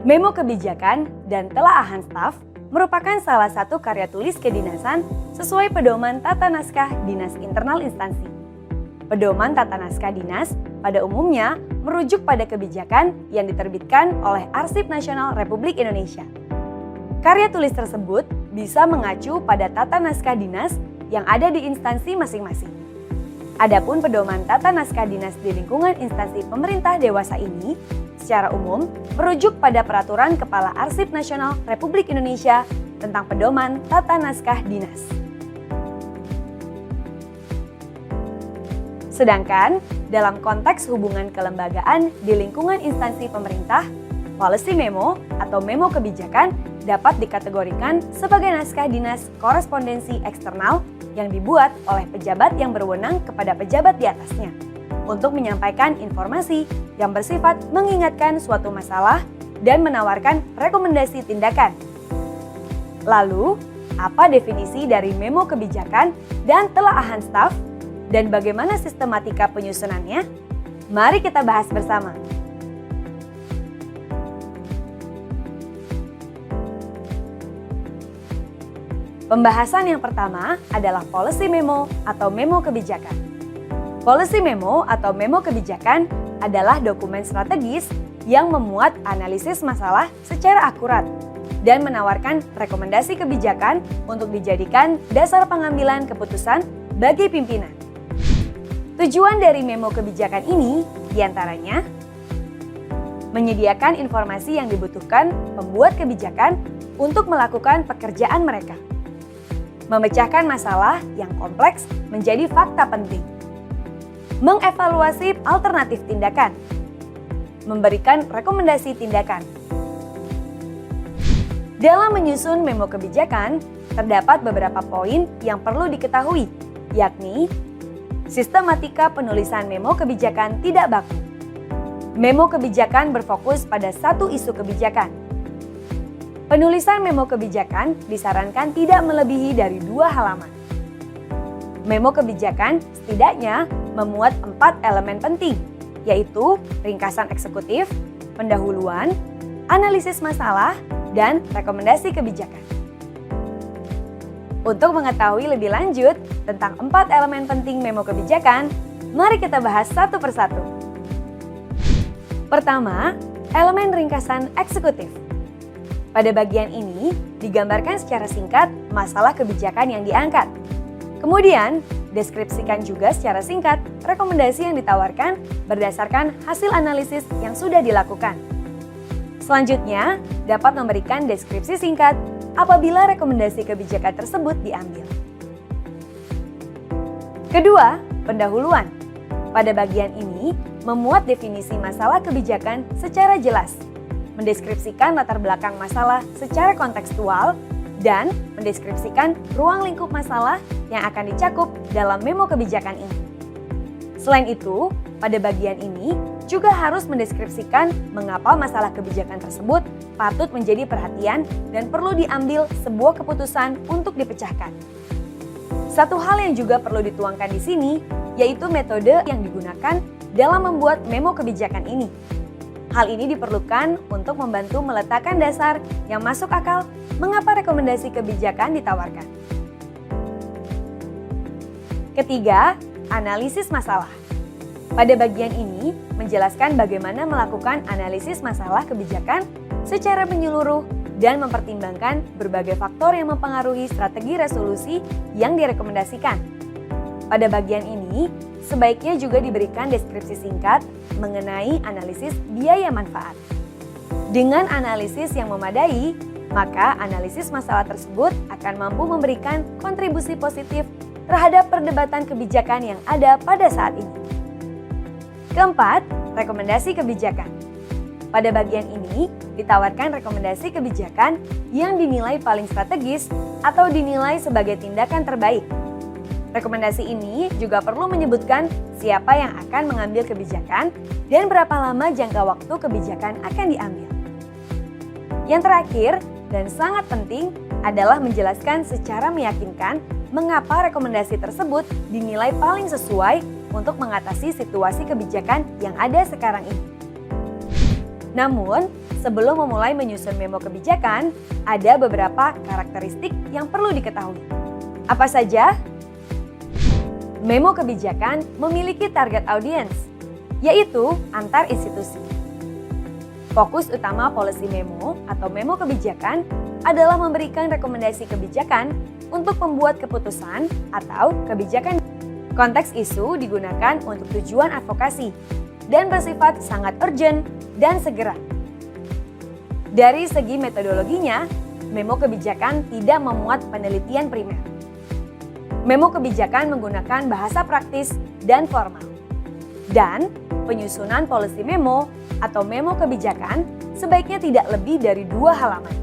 Memo kebijakan dan telaahan staf merupakan salah satu karya tulis kedinasan sesuai pedoman tata naskah dinas internal instansi. Pedoman tata naskah dinas pada umumnya merujuk pada kebijakan yang diterbitkan oleh Arsip Nasional Republik Indonesia. Karya tulis tersebut bisa mengacu pada tata naskah dinas yang ada di instansi masing-masing. Adapun pedoman tata naskah dinas di lingkungan instansi pemerintah dewasa ini secara umum merujuk pada Peraturan Kepala Arsip Nasional Republik Indonesia tentang pedoman tata naskah dinas. Sedangkan dalam konteks hubungan kelembagaan di lingkungan instansi pemerintah, policy memo atau memo kebijakan dapat dikategorikan sebagai naskah dinas korespondensi eksternal yang dibuat oleh pejabat yang berwenang kepada pejabat di atasnya untuk menyampaikan informasi yang bersifat mengingatkan suatu masalah dan menawarkan rekomendasi tindakan. Lalu, apa definisi dari memo kebijakan dan telaahan staf dan bagaimana sistematika penyusunannya? Mari kita bahas bersama. Pembahasan yang pertama adalah policy memo atau memo kebijakan. Policy memo atau memo kebijakan adalah dokumen strategis yang memuat analisis masalah secara akurat dan menawarkan rekomendasi kebijakan untuk dijadikan dasar pengambilan keputusan bagi pimpinan. Tujuan dari memo kebijakan ini diantaranya menyediakan informasi yang dibutuhkan pembuat kebijakan untuk melakukan pekerjaan mereka, memecahkan masalah yang kompleks menjadi fakta penting, mengevaluasi alternatif tindakan, memberikan rekomendasi tindakan. Dalam menyusun memo kebijakan, terdapat beberapa poin yang perlu diketahui, yakni sistematika penulisan memo kebijakan tidak baku. Memo kebijakan berfokus pada satu isu kebijakan. Penulisan memo kebijakan disarankan tidak melebihi dari 2 halaman. Memo kebijakan setidaknya memuat 4 elemen penting, yaitu ringkasan eksekutif, pendahuluan, analisis masalah, dan rekomendasi kebijakan. Untuk mengetahui lebih lanjut tentang 4 elemen penting memo kebijakan, mari kita bahas satu persatu. Pertama, elemen ringkasan eksekutif. Pada bagian ini, digambarkan secara singkat masalah kebijakan yang diangkat. Kemudian, deskripsikan juga secara singkat rekomendasi yang ditawarkan berdasarkan hasil analisis yang sudah dilakukan. Selanjutnya, dapat memberikan deskripsi singkat apabila rekomendasi kebijakan tersebut diambil. Kedua, pendahuluan. Pada bagian ini, memuat definisi masalah kebijakan secara jelas, mendeskripsikan latar belakang masalah secara kontekstual, dan mendeskripsikan ruang lingkup masalah yang akan dicakup dalam memo kebijakan ini. Selain itu, pada bagian ini juga harus mendeskripsikan mengapa masalah kebijakan tersebut patut menjadi perhatian dan perlu diambil sebuah keputusan untuk dipecahkan. Satu hal yang juga perlu dituangkan di sini, yaitu metode yang digunakan dalam membuat memo kebijakan ini. Hal ini diperlukan untuk membantu meletakkan dasar yang masuk akal mengapa rekomendasi kebijakan ditawarkan. Ketiga, analisis masalah. Pada bagian ini, menjelaskan bagaimana melakukan analisis masalah kebijakan secara menyeluruh dan mempertimbangkan berbagai faktor yang mempengaruhi strategi resolusi yang direkomendasikan. Pada bagian ini, sebaiknya juga diberikan deskripsi singkat mengenai analisis biaya manfaat. Dengan analisis yang memadai, maka analisis masalah tersebut akan mampu memberikan kontribusi positif terhadap perdebatan kebijakan yang ada pada saat ini. Keempat, rekomendasi kebijakan. Pada bagian ini, ditawarkan rekomendasi kebijakan yang dinilai paling strategis atau dinilai sebagai tindakan terbaik. Rekomendasi ini juga perlu menyebutkan siapa yang akan mengambil kebijakan dan berapa lama jangka waktu kebijakan akan diambil. Yang terakhir dan sangat penting adalah menjelaskan secara meyakinkan mengapa rekomendasi tersebut dinilai paling sesuai untuk mengatasi situasi kebijakan yang ada sekarang ini. Namun, sebelum memulai menyusun memo kebijakan, ada beberapa karakteristik yang perlu diketahui. Apa saja? Memo kebijakan memiliki target audience, yaitu antar institusi. Fokus utama policy memo atau memo kebijakan adalah memberikan rekomendasi kebijakan untuk pembuat keputusan atau kebijakan. Konteks isu digunakan untuk tujuan advokasi dan bersifat sangat urgent dan segera. Dari segi metodologinya, memo kebijakan tidak memuat penelitian primer. Memo kebijakan menggunakan bahasa praktis dan formal. Dan penyusunan policy memo atau memo kebijakan sebaiknya tidak lebih dari 2 halaman.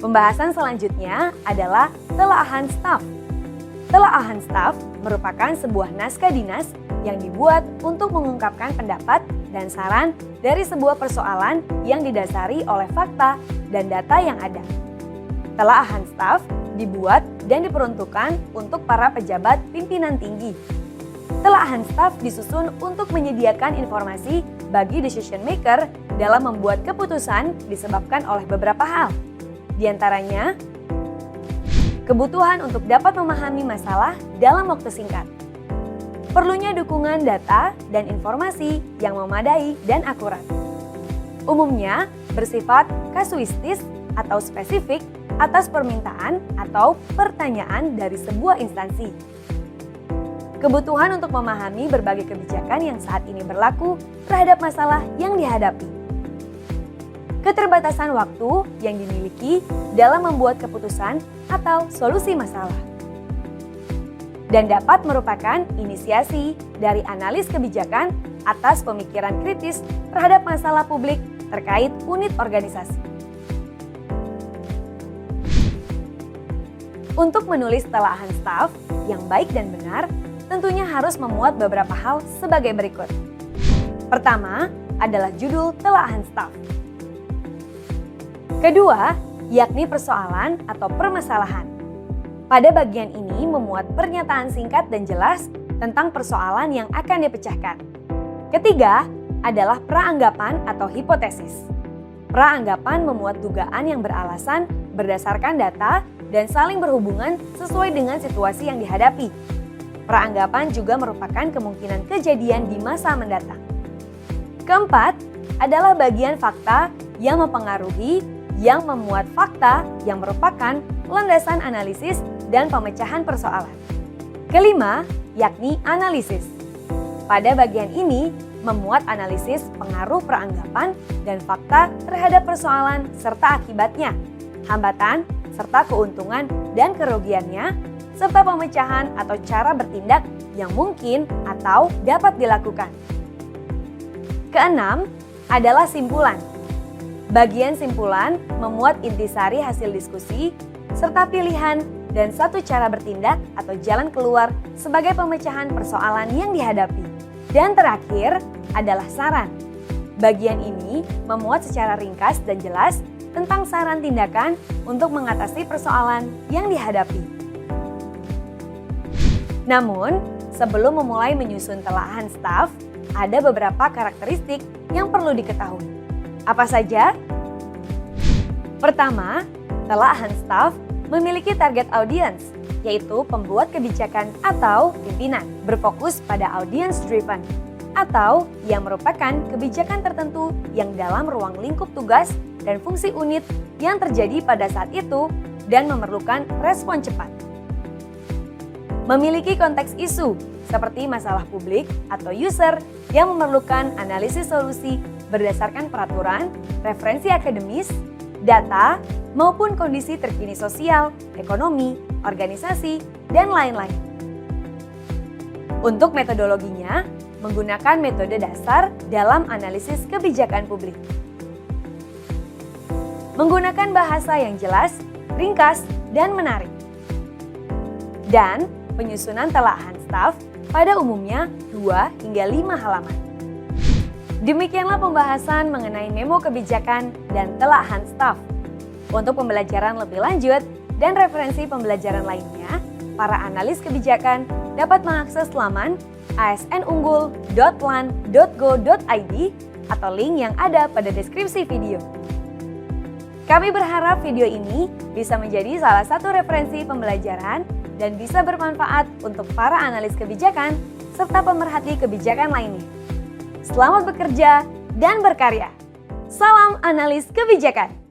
Pembahasan selanjutnya adalah telaahan staf. Telaahan staf merupakan sebuah naskah dinas yang dibuat untuk mengungkapkan pendapat dan saran dari sebuah persoalan yang didasari oleh fakta dan data yang ada. Telaahan staf dibuat dan diperuntukkan untuk para pejabat pimpinan tinggi. Telaahan staf disusun untuk menyediakan informasi bagi decision maker dalam membuat keputusan disebabkan oleh beberapa hal. Di antaranya, kebutuhan untuk dapat memahami masalah dalam waktu singkat. Perlunya dukungan data dan informasi yang memadai dan akurat. Umumnya bersifat kasuistis atau spesifik atas permintaan atau pertanyaan dari sebuah instansi. Kebutuhan untuk memahami berbagai kebijakan yang saat ini berlaku terhadap masalah yang dihadapi. Keterbatasan waktu yang dimiliki dalam membuat keputusan atau solusi masalah. Dan dapat merupakan inisiasi dari analis kebijakan atas pemikiran kritis terhadap masalah publik terkait unit organisasi. Untuk menulis telaahan staf yang baik dan benar, tentunya harus memuat beberapa hal sebagai berikut. Pertama adalah judul telaahan staf. Kedua, yakni persoalan atau permasalahan. Pada bagian ini memuat pernyataan singkat dan jelas tentang persoalan yang akan dipecahkan. Ketiga, adalah praanggapan atau hipotesis. Praanggapan memuat dugaan yang beralasan berdasarkan data dan saling berhubungan sesuai dengan situasi yang dihadapi. Praanggapan juga merupakan kemungkinan kejadian di masa mendatang. Keempat, adalah bagian fakta yang mempengaruhi yang memuat fakta yang merupakan landasan analisis dan pemecahan persoalan. Kelima, yakni analisis. Pada bagian ini, memuat analisis pengaruh peranggapan dan fakta terhadap persoalan serta akibatnya, hambatan serta keuntungan dan kerugiannya, serta pemecahan atau cara bertindak yang mungkin atau dapat dilakukan. Keenam, adalah simpulan. Bagian simpulan memuat intisari hasil diskusi, serta pilihan dan satu cara bertindak atau jalan keluar sebagai pemecahan persoalan yang dihadapi. Dan terakhir adalah saran. Bagian ini memuat secara ringkas dan jelas tentang saran tindakan untuk mengatasi persoalan yang dihadapi. Namun, sebelum memulai menyusun telaahan staf, ada beberapa karakteristik yang perlu diketahui. Apa saja? Pertama, telaahan staf memiliki target audience, yaitu pembuat kebijakan atau pimpinan, berfokus pada audience driven, atau yang merupakan kebijakan tertentu yang dalam ruang lingkup tugas dan fungsi unit yang terjadi pada saat itu dan memerlukan respon cepat. Memiliki konteks isu seperti masalah publik atau user yang memerlukan analisis solusi berdasarkan peraturan, referensi akademis, data, maupun kondisi terkini sosial, ekonomi, organisasi, dan lain-lain. Untuk metodologinya, menggunakan metode dasar dalam analisis kebijakan publik. Menggunakan bahasa yang jelas, ringkas, dan menarik. Dan penyusunan telaahan staf pada umumnya 2 hingga 5 halaman. Demikianlah pembahasan mengenai memo kebijakan dan telaahan staf. Untuk pembelajaran lebih lanjut dan referensi pembelajaran lainnya, para analis kebijakan dapat mengakses laman asnunggul.lan.go.id atau link yang ada pada deskripsi video. Kami berharap video ini bisa menjadi salah satu referensi pembelajaran dan bisa bermanfaat untuk para analis kebijakan serta pemerhati kebijakan lainnya. Selamat bekerja dan berkarya. Salam analis kebijakan.